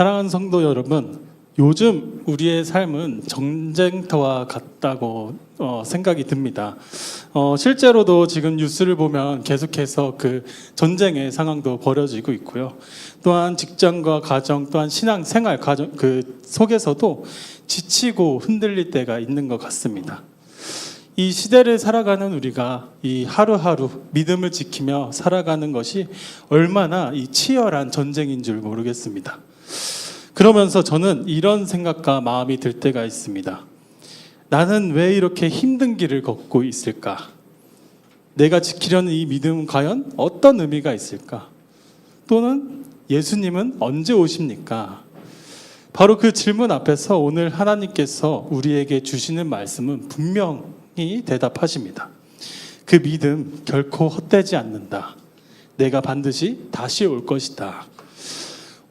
사랑하는 성도 여러분, 요즘 우리의 삶은 전쟁터와 같다고 생각이 듭니다. 실제로도 지금 뉴스를 보면 계속해서 그 전쟁의 상황도 벌어지고 있고요. 또한 직장과 가정, 또한 신앙 생활 가정 그 속에서도 지치고 흔들릴 때가 있는 것 같습니다. 이 시대를 살아가는 우리가 이 하루하루 믿음을 지키며 살아가는 것이 얼마나 이 치열한 전쟁인 줄 모르겠습니다. 그러면서 저는 이런 생각과 마음이 들 때가 있습니다. 나는 왜 이렇게 힘든 길을 걷고 있을까? 내가 지키려는 이 믿음은 과연 어떤 의미가 있을까? 또는 예수님은 언제 오십니까? 바로 그 질문 앞에서 오늘 하나님께서 우리에게 주시는 말씀은 분명히 대답하십니다. 그 믿음 결코 헛되지 않는다. 내가 반드시 다시 올 것이다.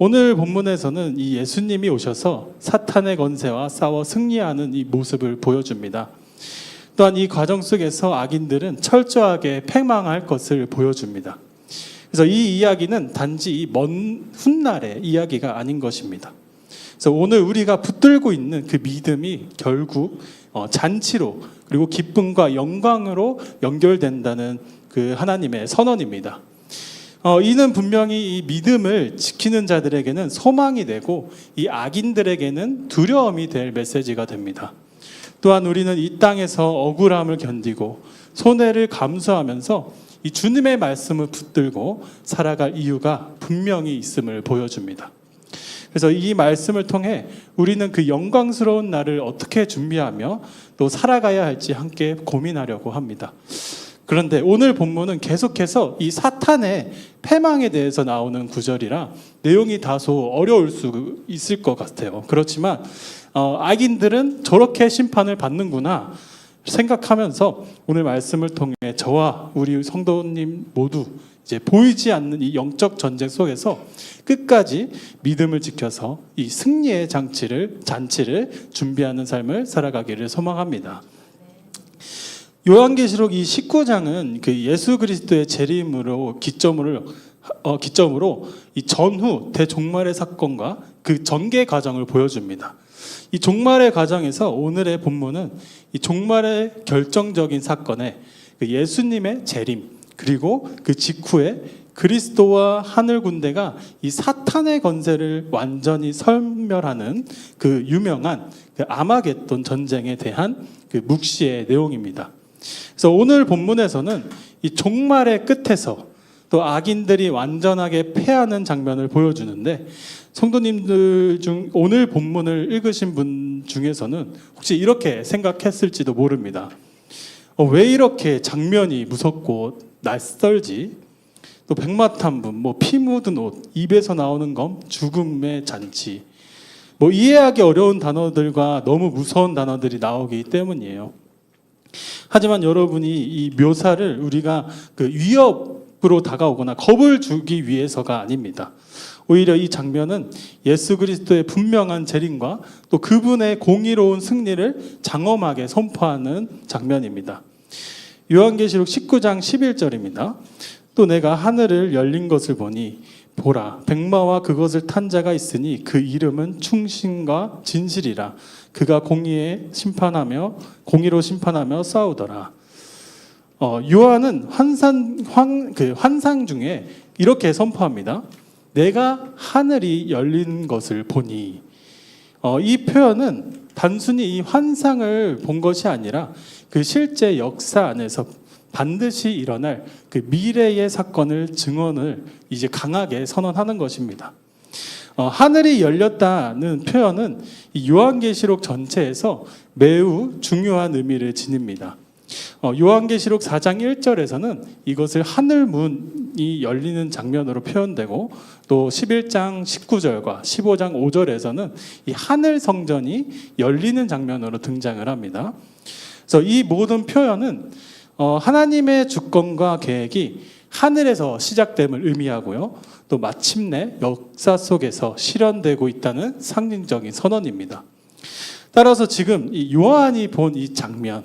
오늘 본문에서는 이 예수님이 오셔서 사탄의 권세와 싸워 승리하는 이 모습을 보여줍니다. 또한 이 과정 속에서 악인들은 철저하게 패망할 것을 보여줍니다. 그래서 이 이야기는 단지 이 먼 훗날의 이야기가 아닌 것입니다. 그래서 오늘 우리가 붙들고 있는 그 믿음이 결국 잔치로 그리고 기쁨과 영광으로 연결된다는 그 하나님의 선언입니다. 이는 분명히 이 믿음을 지키는 자들에게는 소망이 되고 이 악인들에게는 두려움이 될 메시지가 됩니다. 또한 우리는 이 땅에서 억울함을 견디고 손해를 감수하면서 이 주님의 말씀을 붙들고 살아갈 이유가 분명히 있음을 보여줍니다. 그래서 이 말씀을 통해 우리는 그 영광스러운 날을 어떻게 준비하며 또 살아가야 할지 함께 고민하려고 합니다. 그런데 오늘 본문은 계속해서 이 사탄의 패망에 대해서 나오는 구절이라 내용이 다소 어려울 수 있을 것 같아요. 그렇지만 악인들은 저렇게 심판을 받는구나 생각하면서 오늘 말씀을 통해 저와 우리 성도님 모두 이제 보이지 않는 이 영적 전쟁 속에서 끝까지 믿음을 지켜서 이 승리의 잔치를 준비하는 삶을 살아가기를 소망합니다. 요한계시록 이 19장은 그 예수 그리스도의 재림으로 기점으로 이 전후 대종말의 사건과 그 전개 과정을 보여줍니다. 이 종말의 과정에서 오늘의 본문은 이 종말의 결정적인 사건에 그 예수님의 재림 그리고 그 직후에 그리스도와 하늘 군대가 이 사탄의 권세를 완전히 섬멸하는 그 유명한 그 아마겟돈 전쟁에 대한 그 묵시의 내용입니다. 그래서 오늘 본문에서는 이 종말의 끝에서 또 악인들이 완전하게 패하는 장면을 보여주는데 성도님들 중 오늘 본문을 읽으신 분 중에서는 혹시 이렇게 생각했을지도 모릅니다. 왜 이렇게 장면이 무섭고 낯설지? 또 백마탄분, 피 묻은 옷, 입에서 나오는 검, 죽음의 잔치. 이해하기 어려운 단어들과 너무 무서운 단어들이 나오기 때문이에요. 하지만 여러분이 이 묘사를 우리가 그 위협으로 다가오거나 겁을 주기 위해서가 아닙니다. 오히려 이 장면은 예수 그리스도의 분명한 재림과 또 그분의 공의로운 승리를 장엄하게 선포하는 장면입니다. 요한계시록 19장 11절입니다. 또 내가 하늘을 열린 것을 보니 보라 백마와 그것을 탄 자가 있으니 그 이름은 충신과 진실이라. 그가 공의로 심판하며 싸우더라. 요한은 환상 중에 이렇게 선포합니다. 내가 하늘이 열린 것을 보니. 이 표현은 단순히 이 환상을 본 것이 아니라 그 실제 역사 안에서 반드시 일어날 그 미래의 사건을 증언을 이제 강하게 선언하는 것입니다. 하늘이 열렸다는 표현은 이 요한계시록 전체에서 매우 중요한 의미를 지닙니다. 요한계시록 4장 1절에서는 이것을 하늘문이 열리는 장면으로 표현되고 또 11장 19절과 15장 5절에서는 이 하늘 성전이 열리는 장면으로 등장을 합니다. 그래서 이 모든 표현은 하나님의 주권과 계획이 하늘에서 시작됨을 의미하고요. 또 마침내 역사 속에서 실현되고 있다는 상징적인 선언입니다. 따라서 지금 이 요한이 본 이 장면,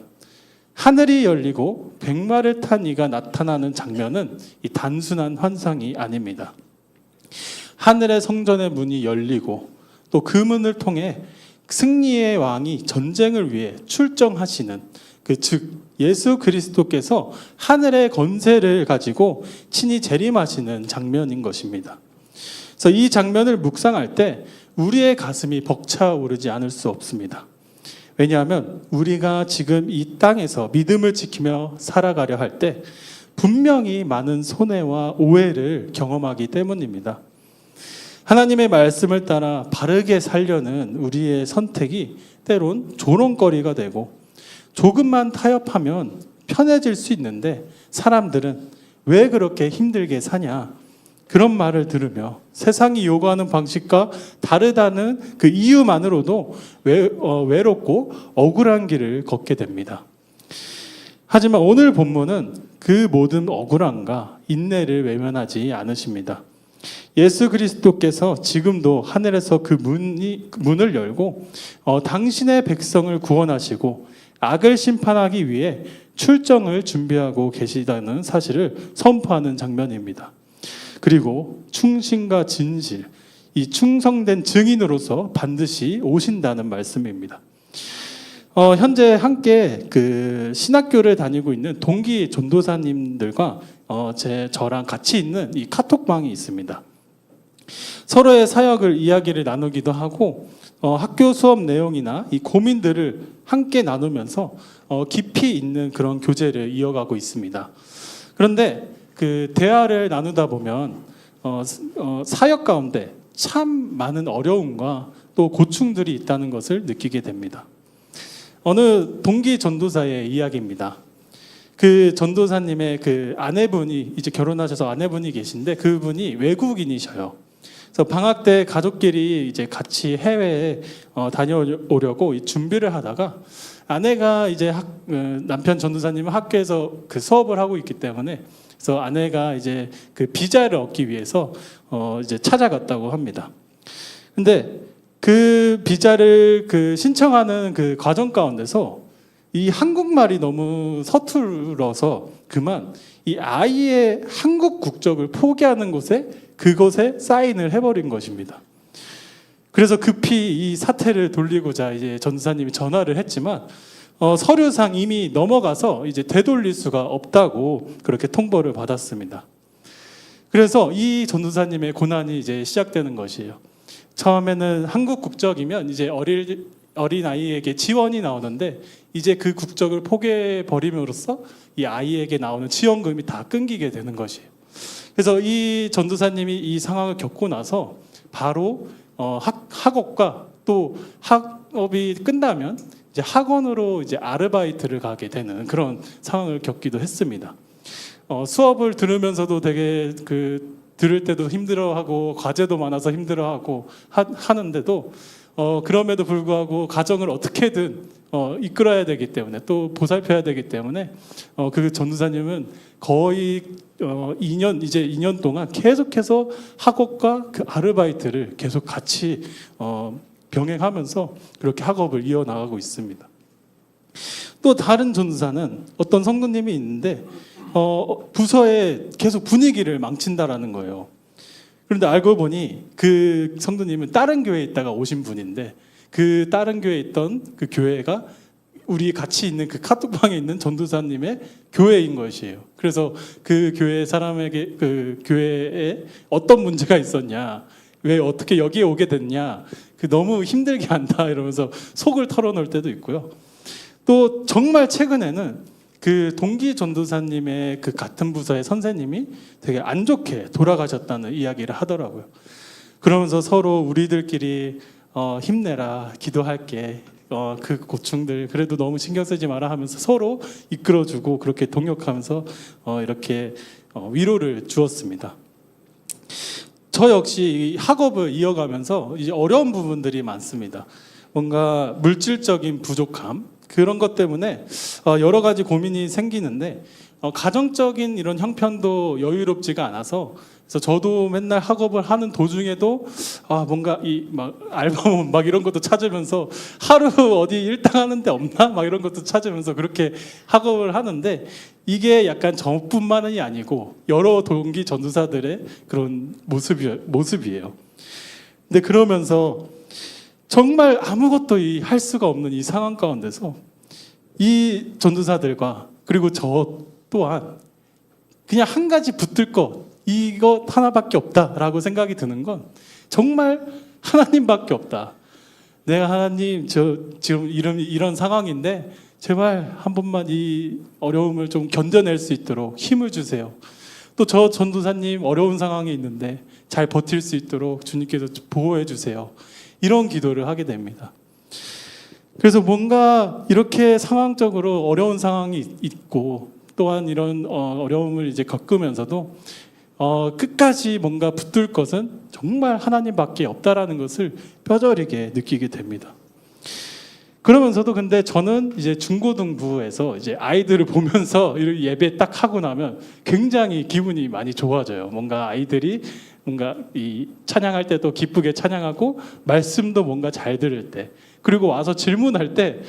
하늘이 열리고 백마를 탄 이가 나타나는 장면은 이 단순한 환상이 아닙니다. 하늘의 성전의 문이 열리고 또 그 문을 통해 승리의 왕이 전쟁을 위해 출정하시는 즉 예수 그리스도께서 하늘의 권세를 가지고 친히 재림하시는 장면인 것입니다. 그래서 이 장면을 묵상할 때 우리의 가슴이 벅차오르지 않을 수 없습니다. 왜냐하면 우리가 지금 이 땅에서 믿음을 지키며 살아가려 할 때 분명히 많은 손해와 오해를 경험하기 때문입니다. 하나님의 말씀을 따라 바르게 살려는 우리의 선택이 때론 조롱거리가 되고 조금만 타협하면 편해질 수 있는데 사람들은 왜 그렇게 힘들게 사냐? 그런 말을 들으며 세상이 요구하는 방식과 다르다는 그 이유만으로도 외롭고 억울한 길을 걷게 됩니다. 하지만 오늘 본문은 그 모든 억울함과 인내를 외면하지 않으십니다. 예수 그리스도께서 지금도 하늘에서 그 문을 열고 당신의 백성을 구원하시고 악을 심판하기 위해 출정을 준비하고 계시다는 사실을 선포하는 장면입니다. 그리고 충신과 진실, 이 충성된 증인으로서 반드시 오신다는 말씀입니다. 현재 함께 그 신학교를 다니고 있는 동기 전도사님들과 저랑 같이 있는 이 카톡방이 있습니다. 서로의 사역을 이야기를 나누기도 하고 학교 수업 내용이나 이 고민들을 함께 나누면서 깊이 있는 그런 교제를 이어가고 있습니다. 그런데 그 대화를 나누다 보면 사역 가운데 참 많은 어려움과 또 고충들이 있다는 것을 느끼게 됩니다. 어느 동기 전도사의 이야기입니다. 그 전도사님의 그 아내분이 이제 결혼하셔서 아내분이 계신데 그분이 외국인이셔요. 그래서 방학 때 가족끼리 이제 같이 해외에 다녀오려고 준비를 하다가 아내가 이제 남편 전도사님은 학교에서 그 수업을 하고 있기 때문에 그래서 아내가 이제 그 비자를 얻기 위해서 이제 찾아갔다고 합니다. 근데 그 비자를 그 신청하는 그 과정 가운데서 이 한국말이 너무 서툴러서 그만 이 아이의 한국 국적을 포기하는 그곳에 사인을 해버린 것입니다. 그래서 급히 이 사태를 돌리고자 이제 전도사님이 전화를 했지만 서류상 이미 넘어가서 이제 되돌릴 수가 없다고 그렇게 통보를 받았습니다. 그래서 이 전도사님의 고난이 이제 시작되는 것이에요. 처음에는 한국 국적이면 이제 어린 아이에게 지원이 나오는데 이제 그 국적을 포기해 버림으로써 이 아이에게 나오는 지원금이 다 끊기게 되는 것이에요. 그래서 이 전도사님이 이 상황을 겪고 나서 바로 학업과 또 학업이 끝나면 이제 학원으로 이제 아르바이트를 가게 되는 그런 상황을 겪기도 했습니다. 수업을 들으면서도 되게 들을 때도 힘들어하고 과제도 많아서 힘들어하고 하는데도 그럼에도 불구하고 가정을 어떻게든 이끌어야 되기 때문에 또 보살펴야 되기 때문에 그 전도사님은 거의 2년 동안 계속해서 학업과 그 아르바이트를 계속 같이 병행하면서 그렇게 학업을 이어나가고 있습니다. 또 다른 전도사는 어떤 성도님이 있는데 부서에 계속 분위기를 망친다라는 거예요. 그런데 알고 보니 그 성도님은 다른 교회에 있다가 오신 분인데 그 다른 교회에 있던 그 교회가 우리 같이 있는 그 카톡방에 있는 전도사님의 교회인 것이에요. 그래서 그 교회 사람에게 그 교회에 어떤 문제가 있었냐, 왜 어떻게 여기에 오게 됐냐, 너무 힘들게 한다 이러면서 속을 털어놓을 때도 있고요. 또 정말 최근에는 그 동기 전도사님의 그 같은 부서의 선생님이 되게 안 좋게 돌아가셨다는 이야기를 하더라고요. 그러면서 서로 우리들끼리 힘내라, 기도할게, 그 고충들 그래도 너무 신경 쓰지 마라 하면서 서로 이끌어주고 그렇게 동역하면서 이렇게 위로를 주었습니다. 저 역시 학업을 이어가면서 이제 어려운 부분들이 많습니다. 뭔가 물질적인 부족함, 그런 것 때문에 여러 가지 고민이 생기는데 가정적인 이런 형편도 여유롭지가 않아서 그래서 저도 맨날 학업을 하는 도중에도 뭔가 막 앨범 막 이런 것도 찾으면서 하루 어디 일당하는 데 없나 막 이런 것도 찾으면서 그렇게 학업을 하는데 이게 약간 저뿐만이 아니고 여러 동기 전도사들의 그런 모습이에요. 근데 그러면서 정말 아무것도 할 수가 없는 이 상황 가운데서 이 전도사들과 그리고 저 또한 그냥 한 가지 붙들 것 이것 하나밖에 없다라고 생각이 드는 건 정말 하나님밖에 없다. 내가 하나님 저 지금 이런 상황인데 제발 한 번만 이 어려움을 좀 견뎌낼 수 있도록 힘을 주세요. 또 저 전도사님 어려운 상황이 있는데 잘 버틸 수 있도록 주님께서 보호해 주세요. 이런 기도를 하게 됩니다. 그래서 뭔가 이렇게 상황적으로 어려운 상황이 있고 또한 이런 어려움을 이제 겪으면서도 끝까지 뭔가 붙들 것은 정말 하나님밖에 없다라는 것을 뼈저리게 느끼게 됩니다. 그러면서도 근데 저는 이제 중고등부에서 이제 아이들을 보면서 예배 딱 하고 나면 굉장히 기분이 많이 좋아져요. 뭔가 아이들이 뭔가 이 찬양할 때도 기쁘게 찬양하고 말씀도 뭔가 잘 들을 때 그리고 와서 질문할 때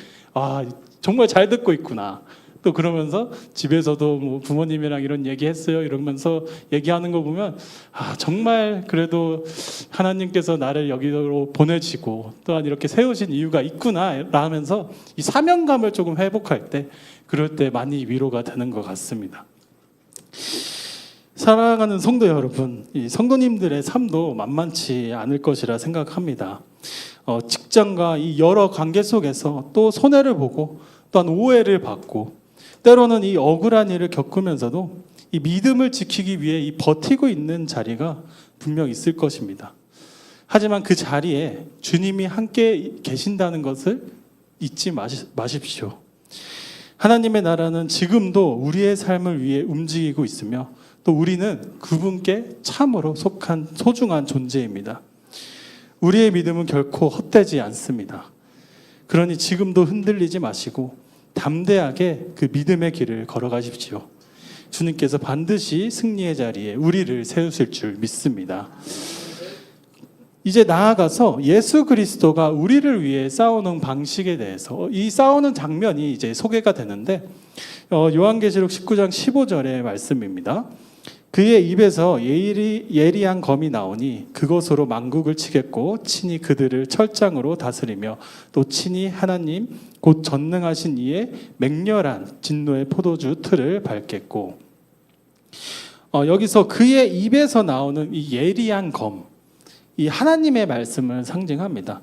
정말 잘 듣고 있구나. 또 그러면서 집에서도 뭐 부모님이랑 이런 얘기했어요 이러면서 얘기하는 거 보면 정말 그래도 하나님께서 나를 여기로 보내시고 또한 이렇게 세우신 이유가 있구나 하면서 이 사명감을 조금 회복할 때 그럴 때 많이 위로가 되는 것 같습니다. 사랑하는 성도 여러분, 이 성도님들의 삶도 만만치 않을 것이라 생각합니다. 직장과 이 여러 관계 속에서 또 손해를 보고 또한 오해를 받고 때로는 이 억울한 일을 겪으면서도 이 믿음을 지키기 위해 이 버티고 있는 자리가 분명 있을 것입니다. 하지만 그 자리에 주님이 함께 계신다는 것을 잊지 마십시오. 하나님의 나라는 지금도 우리의 삶을 위해 움직이고 있으며 또 우리는 그분께 참으로 속한 소중한 존재입니다. 우리의 믿음은 결코 헛되지 않습니다. 그러니 지금도 흔들리지 마시고 담대하게 그 믿음의 길을 걸어가십시오. 주님께서 반드시 승리의 자리에 우리를 세우실 줄 믿습니다. 이제 나아가서 예수 그리스도가 우리를 위해 싸우는 방식에 대해서 이 싸우는 장면이 이제 소개가 되는데 요한계시록 19장 15절의 말씀입니다. 그의 입에서 예리한 검이 나오니 그것으로 만국을 치겠고 친히 그들을 철장으로 다스리며 또 친히 하나님 곧 전능하신 이의 맹렬한 진노의 포도주 틀을 밟겠고 여기서 그의 입에서 나오는 이 예리한 검 이 하나님의 말씀을 상징합니다.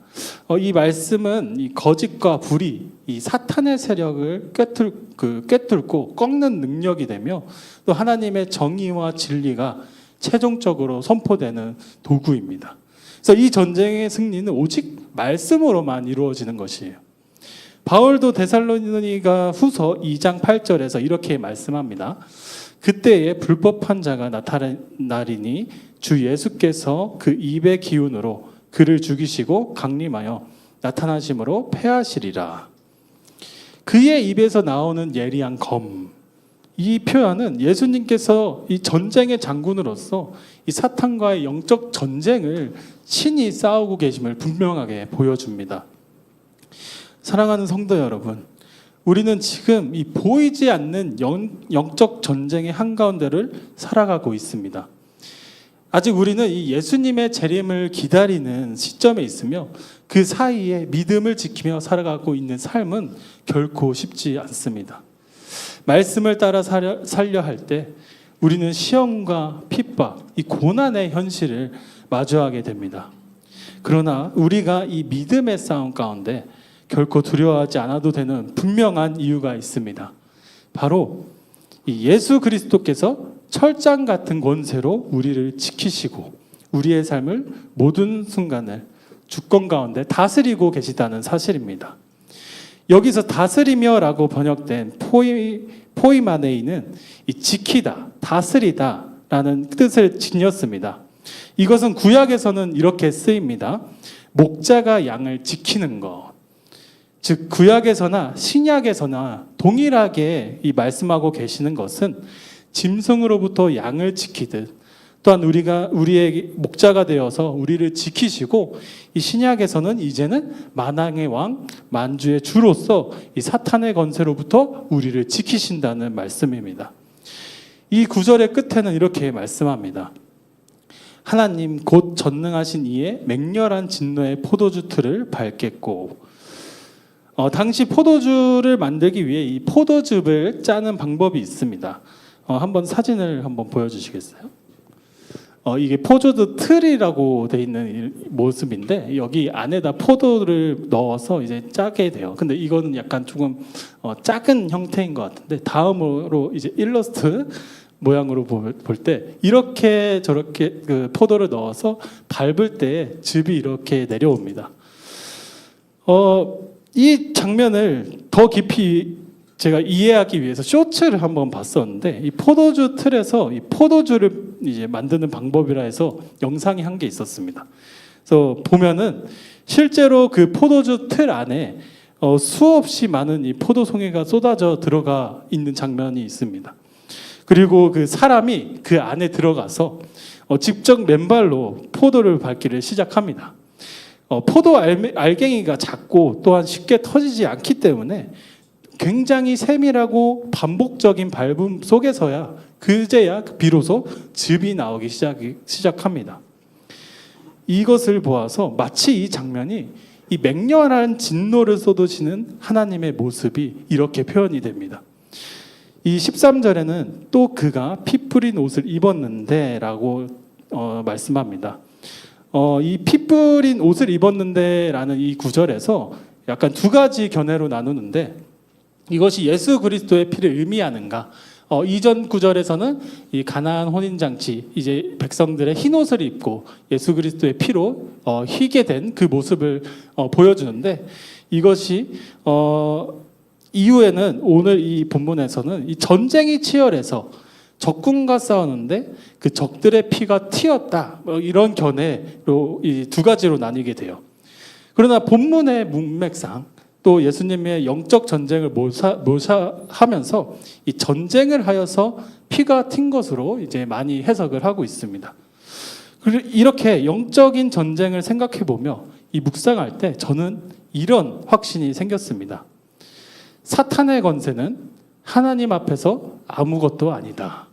이 말씀은 이 거짓과 불의, 이 사탄의 세력을 꿰뚫고 꺾는 능력이 되며 또 하나님의 정의와 진리가 최종적으로 선포되는 도구입니다. 그래서 이 전쟁의 승리는 오직 말씀으로만 이루어지는 것이에요. 바울도 데살로니가 후서 2장 8절에서 이렇게 말씀합니다. 그때에 불법한 자가 나타나리니 주 예수께서 그 입의 기운으로 그를 죽이시고 강림하여 나타나심으로 패하시리라. 그의 입에서 나오는 예리한 검. 이 표현은 예수님께서 이 전쟁의 장군으로서 이 사탄과의 영적 전쟁을 친히 싸우고 계심을 분명하게 보여줍니다. 사랑하는 성도 여러분, 우리는 지금 이 보이지 않는 영적 전쟁의 한가운데를 살아가고 있습니다. 아직 우리는 이 예수님의 재림을 기다리는 시점에 있으며 그 사이에 믿음을 지키며 살아가고 있는 삶은 결코 쉽지 않습니다. 말씀을 따라 살려 할 때 우리는 시험과 핍박, 이 고난의 현실을 마주하게 됩니다. 그러나 우리가 이 믿음의 싸움 가운데 결코 두려워하지 않아도 되는 분명한 이유가 있습니다. 바로 이 예수 그리스도께서 철장 같은 권세로 우리를 지키시고 우리의 삶을 모든 순간을 주권 가운데 다스리고 계시다는 사실입니다. 여기서 다스리며라고 번역된 포이마네이는 이 지키다, 다스리다라는 뜻을 지녔습니다. 이것은 구약에서는 이렇게 쓰입니다. 목자가 양을 지키는 것. 즉 구약에서나 신약에서나 동일하게 이 말씀하고 계시는 것은 짐승으로부터 양을 지키듯 또한 우리가 우리의 목자가 되어서 우리를 지키시고 이 신약에서는 이제는 만왕의 왕 만주의 주로서 이 사탄의 권세로부터 우리를 지키신다는 말씀입니다. 이 구절의 끝에는 이렇게 말씀합니다. 하나님 곧 전능하신 이의 맹렬한 진노의 포도주 틀을 밟겠고. 당시 포도주를 만들기 위해 이 포도즙을 짜는 방법이 있습니다. 한번 사진을 한번 보여주시겠어요? 이게 포도주 틀이라고 돼 있는 모습인데 여기 안에다 포도를 넣어서 이제 짜게 돼요. 근데 이거는 약간 조금 작은 형태인 것 같은데 다음으로 이제 일러스트 모양으로 볼 때 이렇게 저렇게 그 포도를 넣어서 밟을 때 즙이 이렇게 내려옵니다. 이 장면을 더 깊이 제가 이해하기 위해서 쇼츠를 한번 봤었는데 이 포도주 틀에서 이 포도주를 이제 만드는 방법이라 해서 영상이 한 게 있었습니다. 그래서 보면은 실제로 그 포도주 틀 안에 수없이 많은 이 포도송이가 쏟아져 들어가 있는 장면이 있습니다. 그리고 그 사람이 그 안에 들어가서 직접 맨발로 포도를 밟기를 시작합니다. 포도 알갱이가 작고 또한 쉽게 터지지 않기 때문에 굉장히 세밀하고 반복적인 밟음 속에서야 그제야 비로소 즙이 나오기 시작합니다. 이것을 보아서 마치 이 장면이 이 맹렬한 진노를 쏟으시는 하나님의 모습이 이렇게 표현이 됩니다. 이 13절에는 또 그가 피 뿌린 옷을 입었는데 라고 말씀합니다. 이 피 뿌린 옷을 입었는데 라는 이 구절에서 약간 두 가지 견해로 나누는데 이것이 예수 그리스도의 피를 의미하는가? 이전 구절에서는 이 가나안 혼인잔치 이제 백성들의 흰 옷을 입고 예수 그리스도의 피로 희게 된 그 모습을 보여주는데 이것이 이후에는 오늘 이 본문에서는 이 전쟁이 치열해서 적군과 싸우는데 그 적들의 피가 튀었다 이런 견해로 이 두 가지로 나뉘게 돼요. 그러나 본문의 문맥상 또 예수님의 영적 전쟁을 묘사하면서 이 전쟁을 하여서 피가 튄 것으로 이제 많이 해석을 하고 있습니다. 이렇게 영적인 전쟁을 생각해 보며 이 묵상할 때 저는 이런 확신이 생겼습니다. 사탄의 권세는 하나님 앞에서 아무것도 아니다.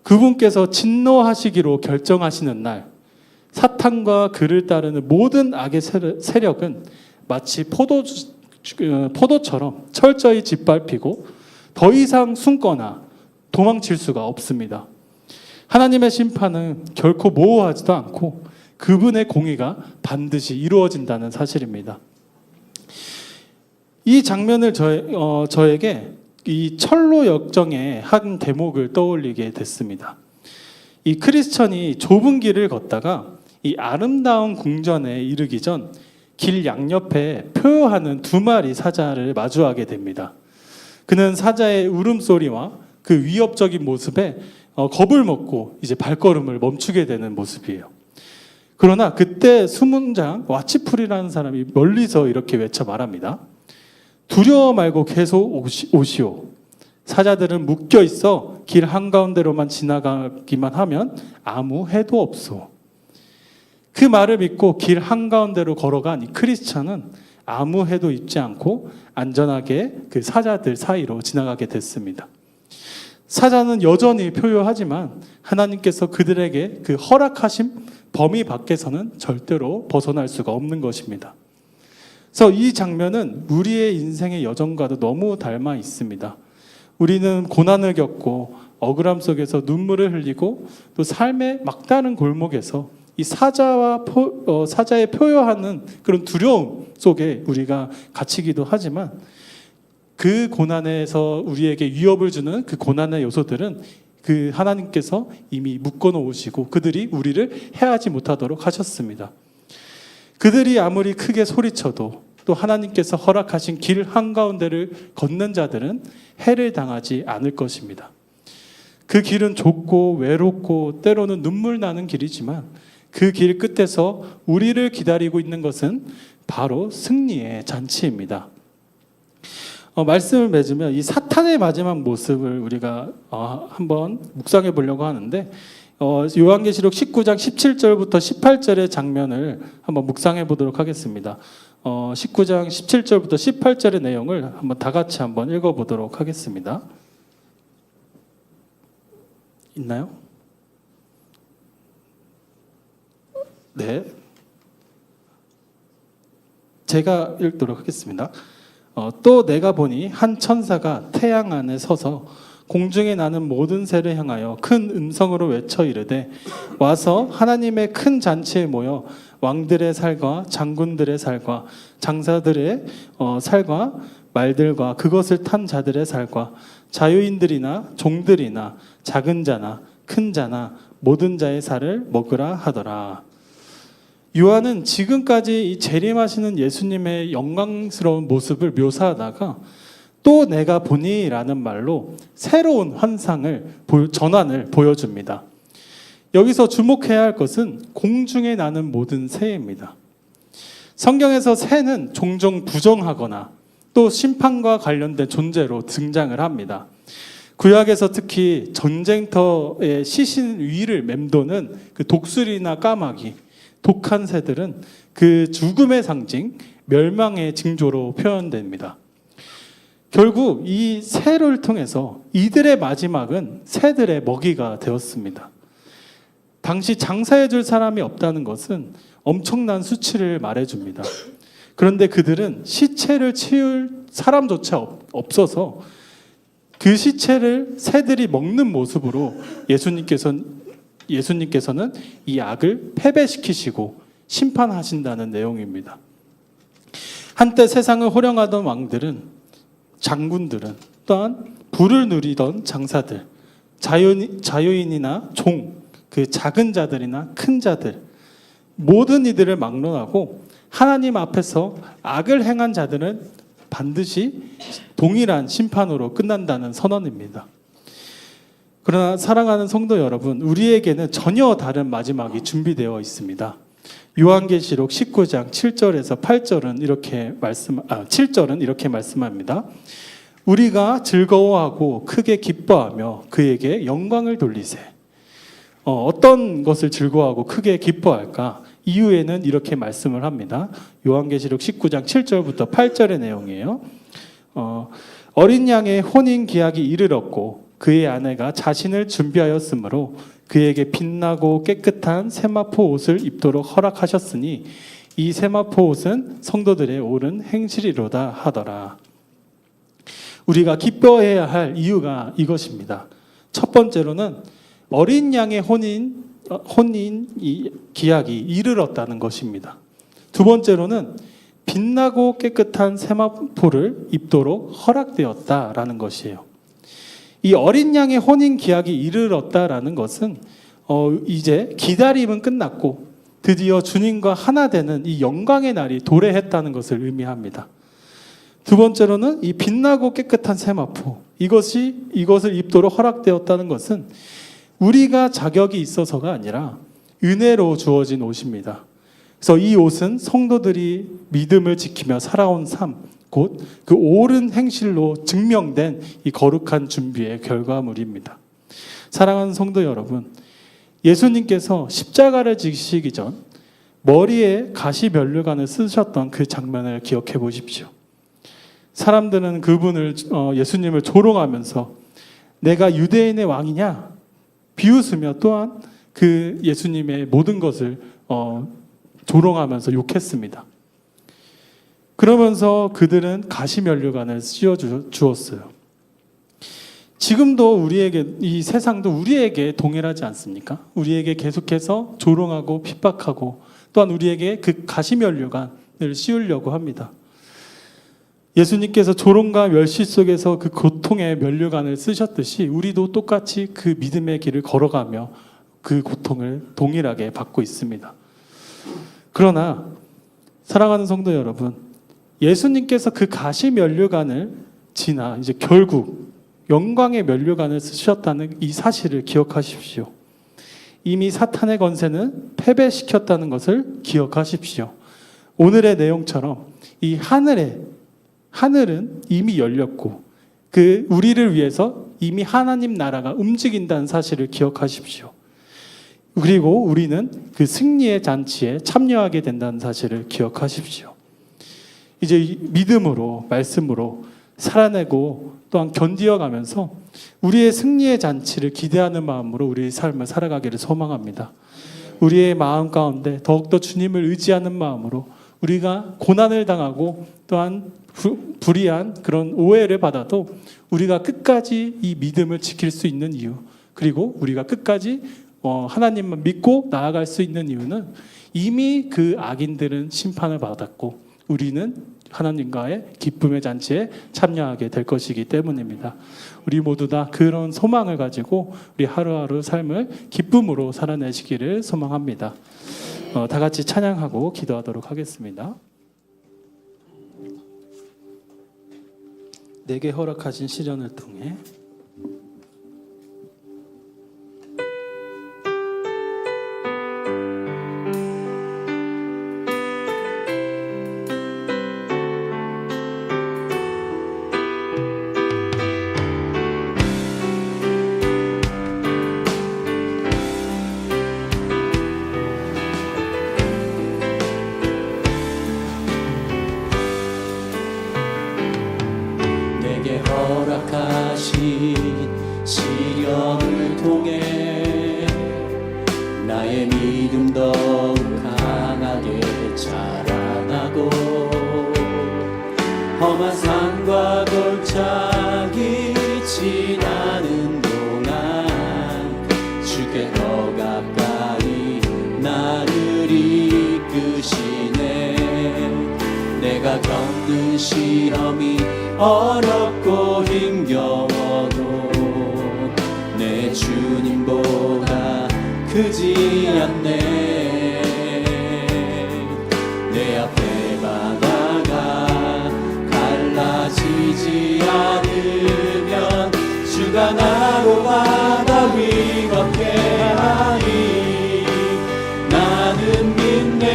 그분께서 진노하시기로 결정하시는 날 사탄과 그를 따르는 모든 악의 세력은 마치 포도처럼 철저히 짓밟히고 더 이상 숨거나 도망칠 수가 없습니다. 하나님의 심판은 결코 모호하지도 않고 그분의 공의가 반드시 이루어진다는 사실입니다. 이 장면을 저에게 이 철로 역정의 한 대목을 떠올리게 됐습니다. 이 크리스천이 좁은 길을 걷다가 이 아름다운 궁전에 이르기 전 길 양옆에 표효하는 두 마리 사자를 마주하게 됩니다. 그는 사자의 울음소리와 그 위협적인 모습에 겁을 먹고 이제 발걸음을 멈추게 되는 모습이에요. 그러나 그때 수문장 와치풀이라는 사람이 멀리서 이렇게 외쳐 말합니다. 두려워 말고 계속 오시오. 사자들은 묶여 있어 길 한가운데로만 지나가기만 하면 아무 해도 없소. 그 말을 믿고 길 한가운데로 걸어간 이 크리스찬은 아무 해도 입지 않고 안전하게 그 사자들 사이로 지나가게 됐습니다. 사자는 여전히 표효하지만 하나님께서 그들에게 그 허락하신 범위 밖에서는 절대로 벗어날 수가 없는 것입니다. 그래서 이 장면은 우리의 인생의 여정과도 너무 닮아 있습니다. 우리는 고난을 겪고 억울함 속에서 눈물을 흘리고 또 삶의 막다른 골목에서 이 사자의 표효하는 그런 두려움 속에 우리가 갇히기도 하지만 그 고난에서 우리에게 위협을 주는 그 고난의 요소들은 그 하나님께서 이미 묶어 놓으시고 그들이 우리를 해하지 못하도록 하셨습니다. 그들이 아무리 크게 소리쳐도 또 하나님께서 허락하신 길 한가운데를 걷는 자들은 해를 당하지 않을 것입니다. 그 길은 좁고 외롭고 때로는 눈물 나는 길이지만 그 길 끝에서 우리를 기다리고 있는 것은 바로 승리의 잔치입니다. 말씀을 맺으면 이 사탄의 마지막 모습을 우리가 한번 묵상해 보려고 하는데 요한계시록 19장 17절부터 18절의 장면을 한번 묵상해 보도록 하겠습니다. 19장 17절부터 18절의 내용을 한번 다 같이 한번 읽어 보도록 하겠습니다. 있나요? 네, 제가 읽도록 하겠습니다. 또 내가 보니 한 천사가 태양 안에 서서 공중에 나는 모든 새를 향하여 큰 음성으로 외쳐 이르되 와서 하나님의 큰 잔치에 모여 왕들의 살과 장군들의 살과 장사들의 살과 말들과 그것을 탄 자들의 살과 자유인들이나 종들이나 작은 자나 큰 자나 모든 자의 살을 먹으라 하더라. 요한은 지금까지 이 재림하시는 예수님의 영광스러운 모습을 묘사하다가 또 내가 보니라는 말로 새로운 전환을 보여줍니다. 여기서 주목해야 할 것은 공중에 나는 모든 새입니다. 성경에서 새는 종종 부정하거나 또 심판과 관련된 존재로 등장을 합니다. 구약에서 특히 전쟁터의 시신 위를 맴도는 그 독수리나 까마귀, 독한 새들은 그 죽음의 상징, 멸망의 징조로 표현됩니다. 결국 이 새를 통해서 이들의 마지막은 새들의 먹이가 되었습니다. 당시 장사해 줄 사람이 없다는 것은 엄청난 수치를 말해줍니다. 그런데 그들은 시체를 치울 사람조차 없어서 그 시체를 새들이 먹는 모습으로 예수님께서는 이 악을 패배시키시고 심판하신다는 내용입니다. 한때 세상을 호령하던 왕들은, 장군들은, 또한 부를 누리던 장사들, 자유인이나 종, 그 작은 자들이나 큰 자들, 모든 이들을 막론하고 하나님 앞에서 악을 행한 자들은 반드시 동일한 심판으로 끝난다는 선언입니다. 그러나 사랑하는 성도 여러분, 우리에게는 전혀 다른 마지막이 준비되어 있습니다. 요한계시록 19장 7절에서 8절은 7절은 이렇게 말씀합니다. 우리가 즐거워하고 크게 기뻐하며 그에게 영광을 돌리세. 어떤 것을 즐거워하고 크게 기뻐할까? 이후에는 이렇게 말씀을 합니다. 요한계시록 19장 7절부터 8절의 내용이에요. 어린 양의 혼인 기약이 이르렀고 그의 아내가 자신을 준비하였으므로 그에게 빛나고 깨끗한 세마포 옷을 입도록 허락하셨으니 이 세마포 옷은 성도들의 옳은 행실이로다 하더라. 우리가 기뻐해야 할 이유가 이것입니다. 첫 번째로는 어린 양의 혼인 기약이 이르렀다는 것입니다. 두 번째로는 빛나고 깨끗한 세마포를 입도록 허락되었다라는 것이에요. 이 어린 양의 혼인 기약이 이르렀다라는 것은 이제 기다림은 끝났고 드디어 주님과 하나 되는 이 영광의 날이 도래했다는 것을 의미합니다. 두 번째로는 이 빛나고 깨끗한 세마포, 이것을 입도록 허락되었다는 것은 우리가 자격이 있어서가 아니라 은혜로 주어진 옷입니다. 그래서 이 옷은 성도들이 믿음을 지키며 살아온 삶, 곧 그 옳은 행실로 증명된 이 거룩한 준비의 결과물입니다. 사랑하는 성도 여러분, 예수님께서 십자가를 지시기 전 머리에 가시면류관을 쓰셨던 그 장면을 기억해 보십시오. 사람들은 예수님을 조롱하면서 내가 유대인의 왕이냐 비웃으며 또한 그 예수님의 모든 것을 조롱하면서 욕했습니다. 그러면서 그들은 가시면류관을 씌워 주었어요. 지금도 이 세상도 우리에게 동일하지 않습니까? 우리에게 계속해서 조롱하고 핍박하고 또한 우리에게 그 가시면류관을 씌우려고 합니다. 예수님께서 조롱과 멸시 속에서 그 고통의 면류관을 쓰셨듯이 우리도 똑같이 그 믿음의 길을 걸어가며 그 고통을 동일하게 받고 있습니다. 그러나 사랑하는 성도 여러분, 예수님께서 그 가시 면류관을 지나 이제 결국 영광의 면류관을 쓰셨다는 이 사실을 기억하십시오. 이미 사탄의 권세는 패배시켰다는 것을 기억하십시오. 오늘의 내용처럼 이 하늘은 이미 열렸고 그 우리를 위해서 이미 하나님 나라가 움직인다는 사실을 기억하십시오. 그리고 우리는 그 승리의 잔치에 참여하게 된다는 사실을 기억하십시오. 이제 믿음으로 말씀으로 살아내고 또한 견디어가면서 우리의 승리의 잔치를 기대하는 마음으로 우리의 삶을 살아가기를 소망합니다. 우리의 마음 가운데 더욱더 주님을 의지하는 마음으로 우리가 고난을 당하고 또한 불의한 그런 오해를 받아도 우리가 끝까지 이 믿음을 지킬 수 있는 이유, 그리고 우리가 끝까지 하나님만 믿고 나아갈 수 있는 이유는 이미 그 악인들은 심판을 받았고 우리는 하나님과의 기쁨의 잔치에 참여하게 될 것이기 때문입니다. 우리 모두 다 그런 소망을 가지고 우리 하루하루 삶을 기쁨으로 살아내시기를 소망합니다. 다 같이 찬양하고 기도하도록 하겠습니다. 내게 허락하신 시련을 통해 허락하신 시련을 통해 나의 믿음 더욱 강하게 자라나고 험한 산과 골짜기 지나는 동안 주께 더 가까이 나를 이끄시네. 내가 겪는 시험이 어렵고 힘겨워도 내 주님보다 크지 않네. 내 앞에 바다가 갈라지지 않으면 주가 나로 바다 위 걷게 하리. 나는 믿네.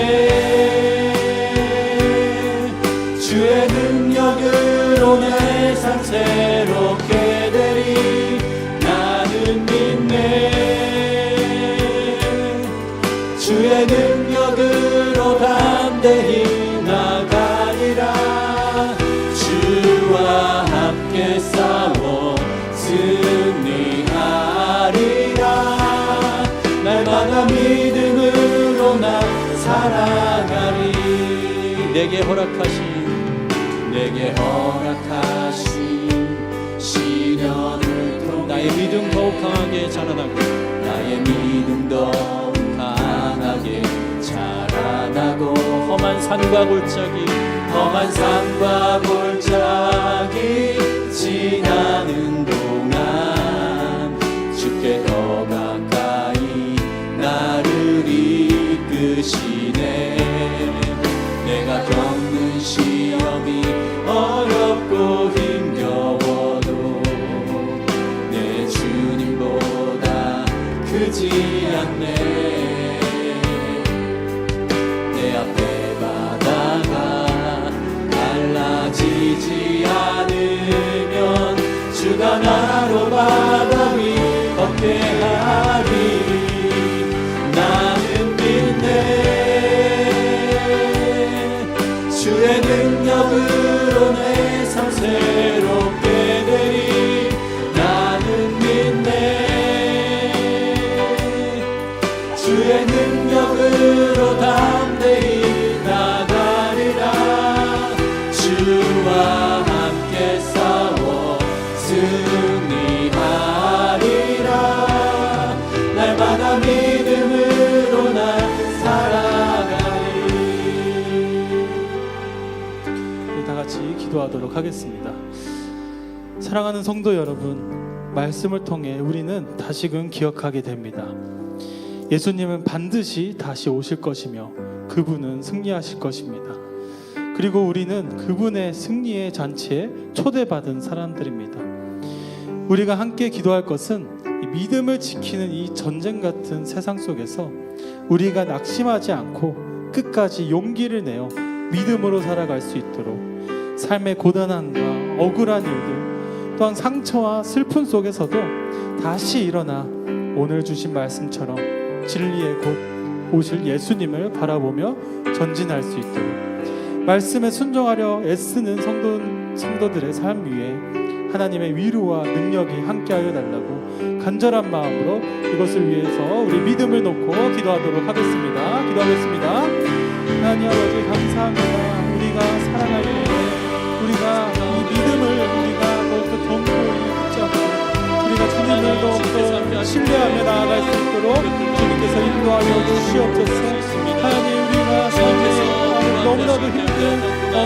주의 능력으로 내 삶 새롭게 되리. 나는 믿네. 주의 능력으로 담대히 나가리라. 주와 함께 싸워 승리하리라. 날마다 믿음으로 나 살아가리. 내게 허락하신 시련을 통해 나의 믿음 더욱 강하게 자라나고 나의 믿음 더욱 강하게 자라나고 험한 산과 골짜기 지나는 동안 주께 더 가까이 나를 이끄시네. 내가 겪는 시험이 어렵고 힘겨워도 내 주님보다 크지 않네. 내 앞에 바다가 갈라지지 않으면 주가 나로 바다 위 걷게 하리. 나는 믿네. 주의 능력으로 내 삶 새롭게 되리. 나는 믿네. 주의 능력으로 담대히 나가리라. 주와 함께 싸워 승리하리라. 날마다 믿음으로 나 살아가리. 다 같이 기도하도록 하겠습니다. 사랑하는 성도 여러분, 말씀을 통해 우리는 다시금 기억하게 됩니다. 예수님은 반드시 다시 오실 것이며 그분은 승리하실 것입니다. 그리고 우리는 그분의 승리의 잔치에 초대받은 사람들입니다. 우리가 함께 기도할 것은 이 믿음을 지키는 이 전쟁 같은 세상 속에서 우리가 낙심하지 않고 끝까지 용기를 내어 믿음으로 살아갈 수 있도록 삶의 고단함과 억울한 일들 또한 상처와 슬픔 속에서도 다시 일어나 오늘 주신 말씀처럼 진리의 곧 오실 예수님을 바라보며 전진할 수 있도록 말씀에 순종하려 애쓰는 성도들의 삶 위에 하나님의 위로와 능력이 함께하여 달라고 간절한 마음으로 이것을 위해서 우리 믿음을 놓고 기도하도록 하겠습니다. 기도하겠습니다. 하나님 아버지 감사합니다. 우리가 살아갈 때 우리가 이 믿음을 우리가 더욱더 견고히 붙잡고 우리가 주님을 더욱더 신뢰하며 나아갈 수 있도록 주님께서 인도하여 주시옵소서. 하나님 우리가 삶에 너무나도 힘든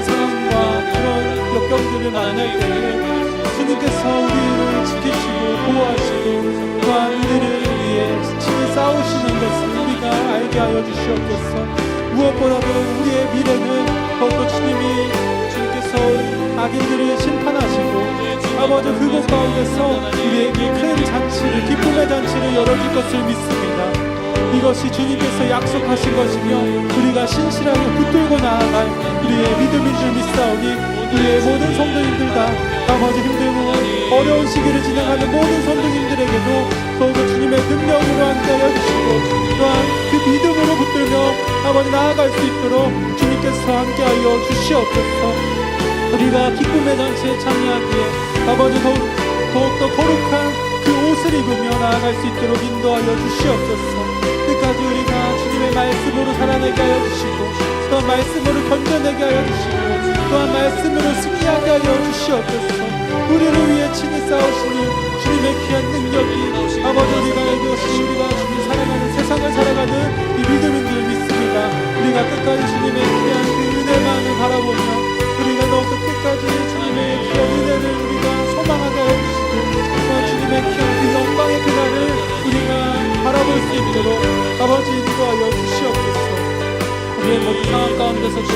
상황과 그런 역경들을 만날 때에 주님께서 우리를 지키시고 보호하시고 또한 우리를 위해 친히 싸우시는 것을 우리가 알게 하여 주시옵소서. 무엇보다도 우리의 미래는 더욱더 주님께서 악인들을 심판하시고 아버지 그곳 가운데서 우리에게 큰 잔치를 기쁨의 잔치를 열어줄 것을 믿습니다. 이것이 주님께서 약속하신 것이며 우리가 신실하게 붙들고 나아갈 우리의 믿음인 줄 믿사오니 우리의 모든 성도님들 다 아버지 힘들고 어려운 시기를 지나가는 모든 성도님들에게도 더욱더 주님의 능력으로 함께하여 주시고 또한 그 믿음으로 붙들며 아버지 나아갈 수 있도록 주님께서 함께하여 주시옵소서. 우리가 기쁨의 잔치에 참여하기에 아버지 더욱더 거룩한 그 옷을 입으며 나아갈 수 있도록 인도하여 주시옵소서. 끝까지 우리가 주님의 말씀으로 살아내게 하여 주시고 또한 말씀으로 견뎌내게 하여 주시고 또한 말씀으로 승리하게 하여 주시옵소서. 우리를 위해 친히 싸우시는 주님의 귀한 능력이 아버지 우리가 이것이 우리가 주님 살아가는 세상을 살아가는 이 믿음인 줄 믿습니다. 우리가 끝까지 주님의 귀한 그 은혜만을 바라보며 우리가 더욱더 끝까지 주님의 귀한 은혜를 우리가 소망하게 하여 주시고 또한 주님의 귀한 그 영광의 그날을 우리가 바라볼 수 있도록 아버지 인도하여 주시옵소서. 우리의 모든 상황 가운데서도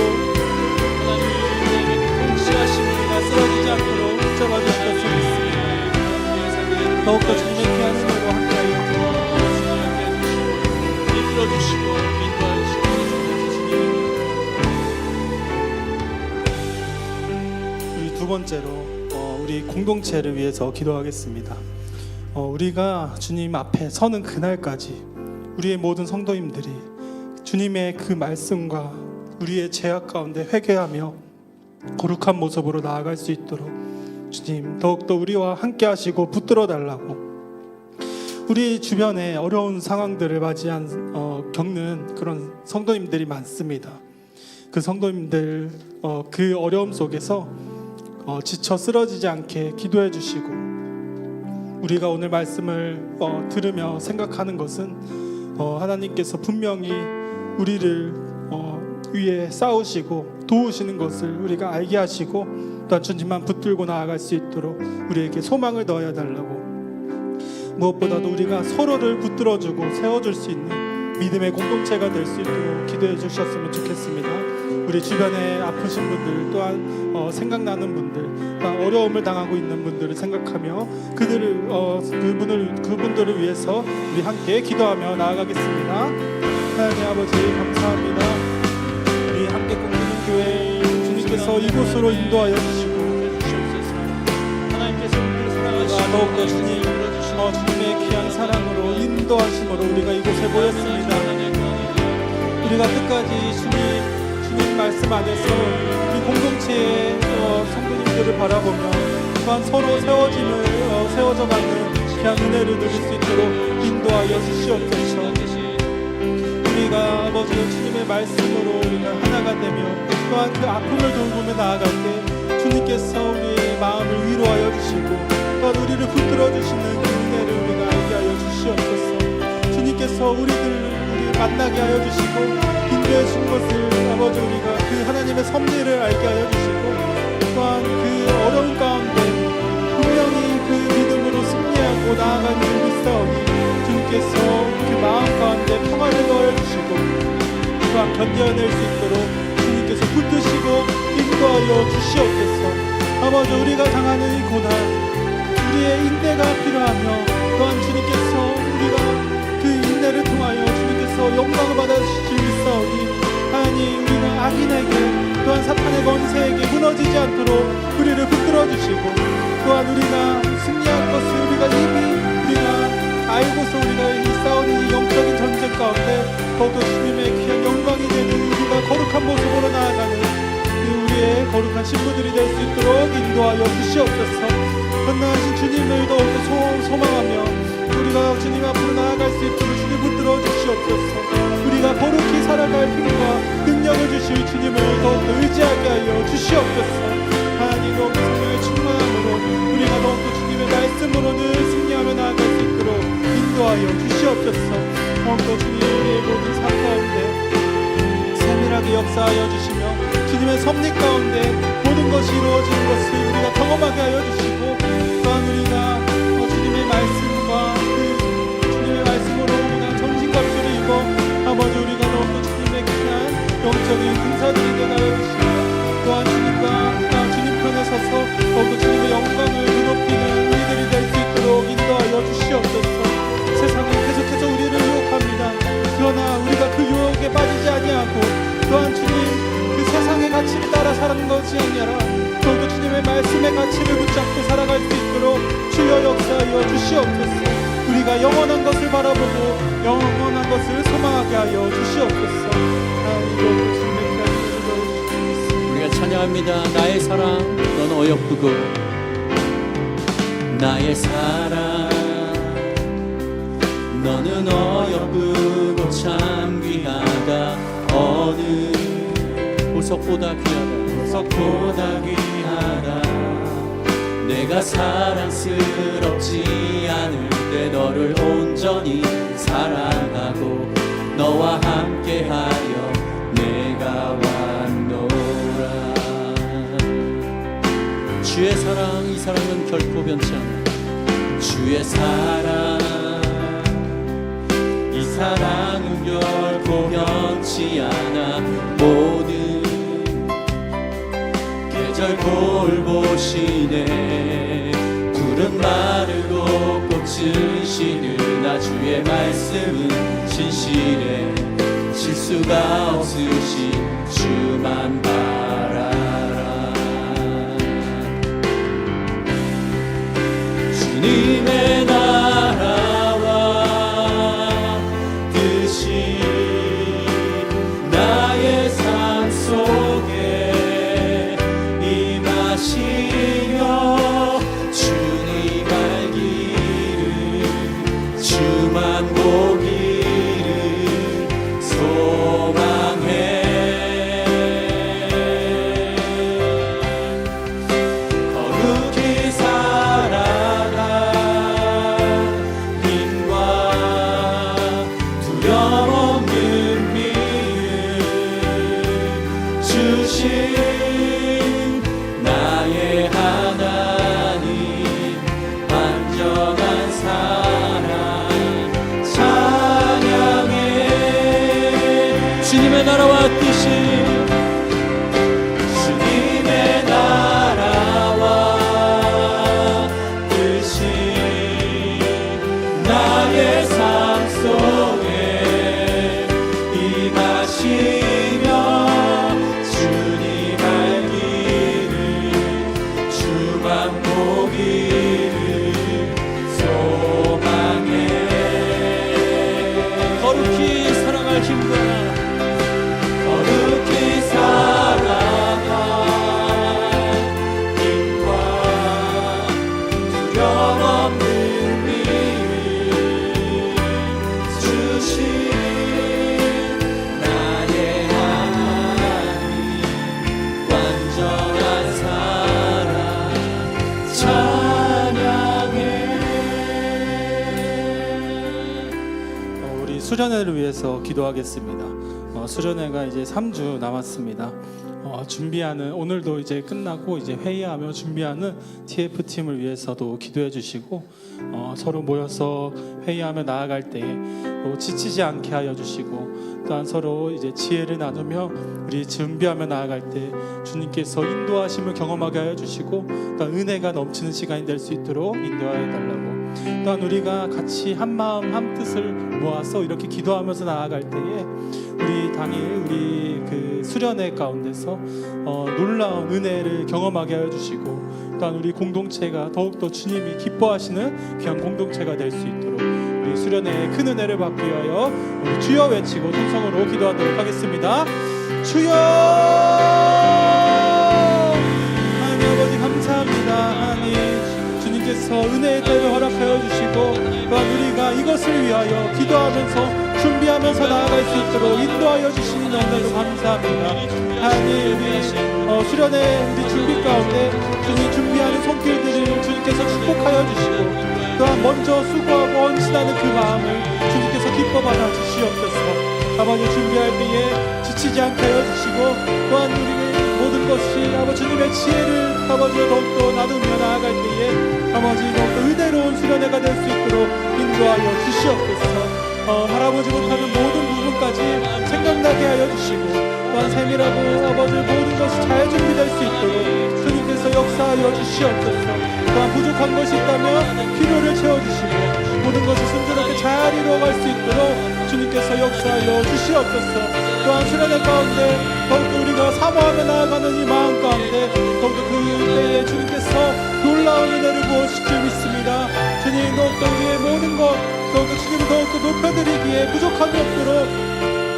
하나님 우리에게 통치하심을 우리가 쓰러지지 않도록 붙잡아 주실 것을 믿습니다. 더욱더 주님의 귀한 은혜로 함께하여 이끌어주시고 인도하여 주시옵소서. 우리 두 번째로 우리 공동체를 위해서 기도하겠습니다. 우리가 주님 앞에 서는 그날까지 우리의 모든 성도님들이 주님의 그 말씀과 우리의 죄악 가운데 회개하며 거룩한 모습으로 나아갈 수 있도록 주님 더욱더 우리와 함께 하시고 붙들어 달라고 우리 주변에 어려운 상황들을 겪는 그런 성도님들이 많습니다. 그 성도님들 그 어려움 속에서 지쳐 쓰러지지 않게 기도해 주시고 우리가 오늘 말씀을 들으며 생각하는 것은 하나님께서 분명히 우리를 위해 싸우시고 도우시는 것을 우리가 알게 하시고 또한 주님만 붙들고 나아갈 수 있도록 우리에게 소망을 넣어야 달라고 무엇보다도 우리가 서로를 붙들어주고 세워줄 수 있는 믿음의 공동체가 될 수 있도록 기도해 주셨으면 좋겠습니다. 우리 주변에 아프신 분들 또한 생각나는 분들 또한 어려움을 당하고 있는 분들을 생각하며 그분들을 위해서 우리 함께 기도하며 나아가겠습니다. 하나님 아버지 감사합니다. 우리 함께 꿈꾸는 교회 주님께서 이곳으로 인도하여 주시고 하나님께서 우리를 사랑하시고 더욱더 주님의 귀한 사랑으로 인도하심으로 우리가 이곳에 모였습니다. 우리가 끝까지 주님 말씀 안에서 이 공동체의 성도님들을 바라보며 또한 서로 세워져가는 귀한 은혜를 누릴 수 있도록 인도하여 주시옵소서. 우리가 아버지 주님의 말씀으로 우리가 하나가 되며 또한 그 아픔을 돌보며 나아갈 때 주님께서 우리의 마음을 위로하여 주시고 또한 우리를 붙들어 주시는 그 은혜를 우리가 알게 하여 주시옵소서. 주님께서 우리를 만나게 하여 주시고 인도해 주신 것을 아버지 우리가 그 하나님의 섭리를 알게 하여 주시고 또한 그 어려운 가운데 분명히 그 믿음으로 승리하고 나아가는 줄 믿사오니 주님께서 그 마음 가운데 평화를 넣어 주시고 또한 견뎌낼 수 있도록 주님께서 붙드시고 인도하여 주시옵소서. 아버지 우리가 당하는 이 고난 우리의 인내가 필요하며 또한 주님께서 우리가 그 인내를 통하여 주님께서 영광을 받아주실 줄 믿사오니 하나님 우리가 악인에게 또한 사탄의 권세에게 무너지지 않도록 우리를 붙들어 주시고 또한 우리가 승리할 것을 우리가 이미 우리가 알고서 우리가 이 싸우는 이 영적인 전쟁 가운데 더욱더 주님의 귀한 영광이 되는 우리가 거룩한 모습으로 나아가는 우리의 거룩한 신부들이 될 수 있도록 인도하여 주시옵소서. 전능하신 주님을 더욱더 소망하며 우리가 주님 앞으로 나아갈 수 있도록 주님 붙들어 주시옵소서. 우리가 거룩히 살아갈 힘과 능력을 주실 주님을 더욱더 의지하게 하여 주시옵소서. 하나님 더욱더 성령의 충만함으로 우리가 더욱더 주님의 말씀으로는 승리하며 나아갈 수 있도록 인도하여 주시옵소서. 더욱더 주님의 모든 삶 가운데 세밀하게 역사하여 주시며 주님의 섭리 가운데 모든 것이 이루어지는 것을 우리가 경험하게 하여 주시고, 또한 우리가 주님의 말씀과 그 주님의 말씀으로 우리가 전신갑주를 입어 아버지 우리가 더욱더 주님의 귀한 영적인 군사들이 되게 하여 주시고, 또한 주님과 주님 편에 서서 더욱더 주님의 영광을 높이는 우리들이 될 수 있도록 인도하여 주시옵소서. 세상은 계속해서 우리를 유혹합니다. 그러나 우리가 그 유혹에 빠지지 아니하고 또한 주님 그 세상의 가치를 따라 사는 것이 아니라 더욱더 주님의 말씀의 가치를 붙잡고 살아갈 수 있도록 주여 역사하여 주시옵소서. 우리가 영원한 것을 바라보고 영원한 것을 소망하게 하여 주시옵소서. 하나님 주님의 기도를 우리가 찬양합니다. 나의 사랑 넌 어여쁘고 나의 사랑 너는 어여쁘고 참 귀하다. 어느 보석보다 귀하다. 내가 사랑스럽지 않을 때 너를 온전히 사랑하고 너와 함께하여 내가 왔노라. 주의 사랑, 이 사랑은 결코 변치 않아. 주의 사랑, 이 사랑은 결코 변치 않아. 모든 계절 돌보시네. 풀은 마르고 꽃은 시드나 주의 말씀은 진실해. 실수가 없으신 주만 바라라. 주님의 나라와 뜻이 나의 삶 속에 임하시며 주님 알기를 주만 보기를 소망해. 거룩히 살아가 힘과 두려움 없는 믿음 주신 나의 하나님 완전한 사랑 찬양해. 주님의 나라와 뜻이 주님의 나라와 뜻이 나의 삶 속에 임하시며 주님 알기를 주만 보기를 소망해. 거룩히 살아갈 힘과 거룩히 살아갈 힘과 두려움 없는 믿음 주신 나의 하나님 완전한 사랑 찬양해. 우리 수련회를 위해서 기도하겠습니다. 수련회가 이제 3주 남았습니다. 준비하는 오늘도 이제 끝나고 이제 회의하며 준비하는 TF팀을 위해서도 기도해 주시고, 서로 모여서 회의하며 나아갈 때에 또 지치지 않게 하여 주시고, 또한 서로 이제 지혜를 나누며 우리 준비하며 나아갈 때 주님께서 인도하심을 경험하게 하여 주시고, 또한 은혜가 넘치는 시간이 될 수 있도록 인도하여 달라고, 또한 우리가 같이 한 마음 한 뜻을 모아서 이렇게 기도하면서 나아갈 때에 우리 당일 우리 그 수련회 가운데서 놀라운 은혜를 경험하게 하여 주시고, 또한 우리 공동체가 더욱더 주님이 기뻐하시는 귀한 공동체가 될 수 있도록 우리 수련회의 큰 은혜를 받기 위하여 우리 주여 외치고 통성으로 기도하도록 하겠습니다. 주여! 하나님 아버지 감사합니다. 하나님 주님께서 은혜의 때를 허락하여 주시고, 또한 우리가 그것을 위하여 기도하면서 준비하면서 나아갈 수 있도록 인도하여 주시니 너무나도 감사합니다. 하나님, 우리 수련회 우리 준비 가운데 주님 준비하는 손길들을 주님께서 축복하여 주시고 또한 먼저 수고하고 헌신하는 그 마음을 주님께서 기뻐 받아 주시옵소서. 아버지, 준비할 때에 지치지 않게 하여 주시고 또한 우리의 모든 것이 아버지 주님의 지혜를 아버지와 더욱더 나누며 나아갈 때에 아버지 더욱더 의대로운 수련회가 될 수 있도록 인도하여 주시옵소서. 바라보지 못하는 모든 부분까지 생각나게 하여 주시고 또한 세밀하고 아버지 모든 것이 잘 준비될 수 있도록 주님께서 역사하여 주시옵소서. 또한 부족한 것이 있다면 필요를 채워주시고 모든 것이 순조롭게 잘 이루어갈 수 있도록 주님께서 역사하여 주시옵소서. 또한 수련회 가운데 더욱더 우리가 사모하며 나아가는 이 마음 가운데 더욱더 그때에 주님께서 놀라운 은혜를 부어주실 줄 믿습니다. 주님, 더욱더 우리의 모든 것 더욱더 주님을 더욱더 높여드리기에 부족함이 없도록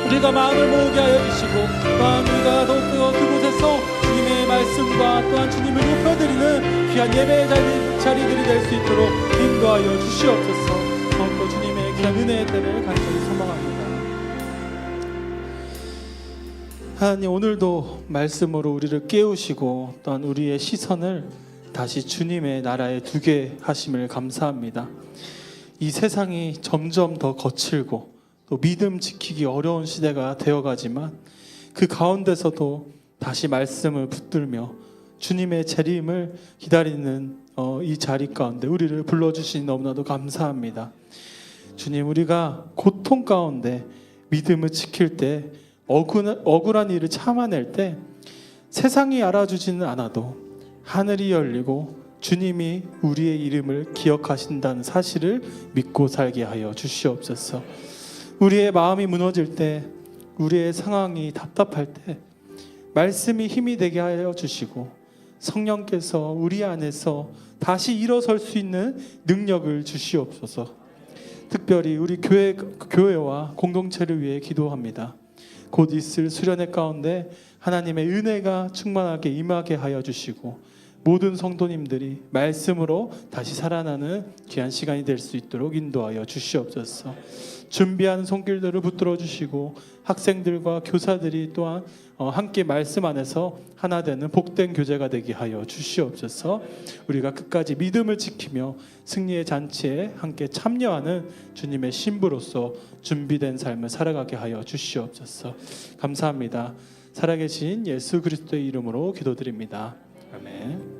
우리가 마음을 모으게 하여 주시고 또한 우리가 더욱더 그곳에서 주님의 말씀과 또한 주님을 높여드리는 귀한 예배 자리들이 될 수 있도록 인도하여 주시옵소서. 더욱더 주님의 귀한 은혜의 때를 간절히 소망합니다. 하나님, 오늘도 말씀으로 우리를 깨우시고 또한 우리의 시선을 다시 주님의 나라에 두게 하심을 감사합니다. 이 세상이 점점 더 거칠고 또 믿음 지키기 어려운 시대가 되어가지만 그 가운데서도 다시 말씀을 붙들며 주님의 재림을 기다리는 이 자리 가운데 우리를 불러주시니 너무나도 감사합니다. 주님, 우리가 고통 가운데 믿음을 지킬 때 억울한 일을 참아낼 때 세상이 알아주지는 않아도 하늘이 열리고 주님이 우리의 이름을 기억하신다는 사실을 믿고 살게 하여 주시옵소서. 우리의 마음이 무너질 때, 우리의 상황이 답답할 때 말씀이 힘이 되게 하여 주시고 성령께서 우리 안에서 다시 일어설 수 있는 능력을 주시옵소서. 특별히 우리 교회와 공동체를 위해 기도합니다. 곧 있을 수련회 가운데 하나님의 은혜가 충만하게 임하게 하여 주시고 모든 성도님들이 말씀으로 다시 살아나는 귀한 시간이 될 수 있도록 인도하여 주시옵소서. 준비하는 손길들을 붙들어 주시고 학생들과 교사들이 또한 함께 말씀 안에서 하나 되는 복된 교제가 되게 하여 주시옵소서. 우리가 끝까지 믿음을 지키며 승리의 잔치에 함께 참여하는 주님의 신부로서 준비된 삶을 살아가게 하여 주시옵소서. 감사합니다. 살아계신 예수 그리스도의 이름으로 기도드립니다. 아멘.